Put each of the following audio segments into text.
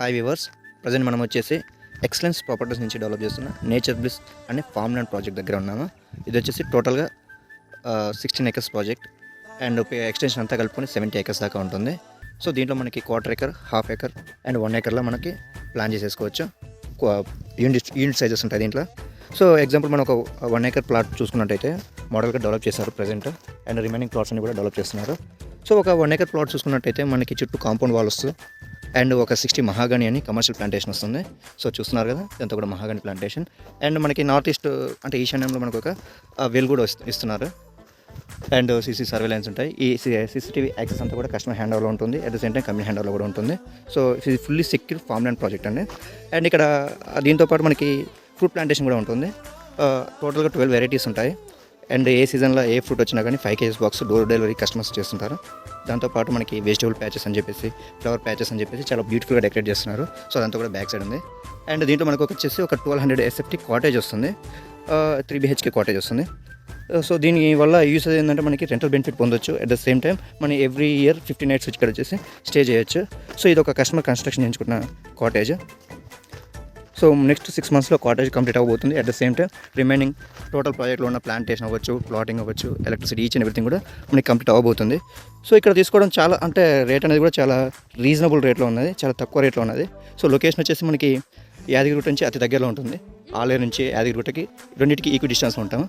Hi viewers, present మనం వచ్చేసి excellence properties నుంచి డెవలప్ చేస్తున్న నేచర్ బ్లిస్ అనే ఫార్మ్ ల్యాండ్ ప్రాజెక్ట్ దగ్గర ఉన్నాము. ఇది వచ్చేసి టోటల్గా 16 acres ప్రాజెక్ట్ అండ్ ఎక్స్టెన్షన్ అంతా కలుపుకొని 70 acres దాకా ఉంటుంది. సో దీంట్లో మనకి 1/4 acre, 1/2 acre అండ్ 1 acreలో మనకి ప్లాన్ చేసేసుకోవచ్చు. యూనిట్ సైజెస్ ఉంటాయి దీంట్లో. సో ఎగ్జాంపుల్ మనం ఒక 1 acre ప్లాట్ చూసుకున్నట్టయితే మోడల్గా డెవలప్ చేస్తారు ప్రజెంట్, అండ్ రిమైనింగ్ ప్లాట్స్ అన్ని కూడా డెవలప్ చేస్తున్నారు. సో ఒక 1 acre ప్లాట్ చూసుకున్నట్టయితే మనకి చుట్టూ కాంపౌండ్ వాల్ వస్తుంది అండ్ ఒక 60 మహాగని అని కమర్షియల్ ప్లాంటేషన్ వస్తుంది. సో చూస్తున్నారు కదా, ఇదంతా కూడా మహాగని ప్లాంటేషన్. అండ్ మనకి నార్త్ ఈస్ట్ అంటే ఈశాన్యంలో మనకు ఒక వెల్ కూడా ఇస్తున్నారు అండ్ సీసీ సర్వేలెన్స్ ఉంటాయి. ఈ సీసీటీవీ యాక్సెస్ అంతా కూడా కస్టమర్ హ్యాండ్ ఓవర్లో ఉంటుంది, at the same time company hand ఓవర్లో కూడా ఉంటుంది. సో ఇది fully secure farm land project అండి. అండ్ ఇక్కడ దీంతోపాటు మనకి ఫ్రూట్ ప్లాంటేషన్ కూడా ఉంటుంది. టోటల్గా 12 వెరైటీస్ ఉంటాయి. అండ్ ఏ సీజన్లో ఏ ఫ్రూట్ వచ్చినా కానీ 5 kg box door delivery customers చేస్తుంటారు. దాంతోపాటు మనకి వెజిటబుల్ ప్యాచెస్ అని చెప్పేసి, ఫ్లవర్ ప్యాచెస్ అని చెప్పేసి చాలా బ్యూటిఫుల్గా డెకరేట్ చేస్తున్నారు. సో అదంతా కూడా బ్యాక్ సైడ్ ఉంది. అండ్ దీంట్లో మనకు వచ్చేసి ఒక 1200 SFT కాటేజ్ వస్తుంది, 3 BHK కాటేజ్ వస్తుంది. సో దీని వల్ల యూసేజ్ ఏంటంటే మనకి రెంటల్ బెనిఫిట్ పొందొచ్చు. అట్ ద సేమ్ టైం మనం ఎవ్రీ ఇయర్ 15 nights ఇక్కడ వచ్చేసి స్టే చేయొచ్చు. సో ఇది ఒక కస్టమర్ కన్స్ట్రక్షన్ చేయించుకున్న కాటేజ్. సో నెక్స్ట్ 6 monthsలో కాటేజ్ కంప్లీట్ అవ్వబోతుంది. At the same time remaining total ప్రాజెక్ట్లో ఉన్న ప్లాంటేషన్ అవ్వచ్చు, ప్లాటింగ్ అవ్వచ్చు, ఎలక్ట్రిసిటీ ఈచ్ అండ్ ఎవ్రీథింగ్ కూడా మనకి కంప్లీట్ అవ్వబోతుంది. సో ఇక్కడ తీసుకోవడం చాలా అంటే రేట్ అనేది కూడా చాలా రీజనబుల్ రేట్లో ఉన్నది, చాలా తక్కువ రేట్లో ఉన్నది. సో లొకేషన్ వచ్చేసి మనకి యాదగిరిగుట్ట నుంచి అతి దగ్గరలో ఉంటుంది. ఆలేరు నుంచి యాదగిరిగుట్టకి రెండింటికి ఈక్వల్ డిస్టెన్స్లో ఉంటాము.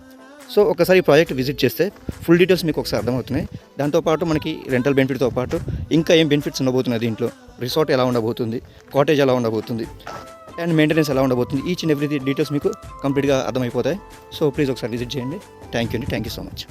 సో ఒకసారి ఈ ప్రాజెక్ట్ విజిట్ చేస్తే ఫుల్ డీటెయిల్స్ మీకు ఒకసారి అర్థమవుతున్నాయి. దాంతోపాటు మనకి రెంటల్ బెనిఫిట్తో పాటు ఇంకా ఏం బెనిఫిట్స్ ఉండబోతున్నాయి దీంట్లో, రిసార్ట్ ఎలా ఉండబోతుంది, కాటేజ్ ఎలా ఉండబోతుంది అండ్ మెయింటెనెన్స్ ఎలా ఉండబోతుంది, ఈచ్ అండ్ ఎవ్రీ డీటెయిల్స్ మీకు కంప్లీట్గా అర్థమైపోతాయి. సో ప్లీజ్ ఒకసారి విజిట్ చేయండి. Thank you so much.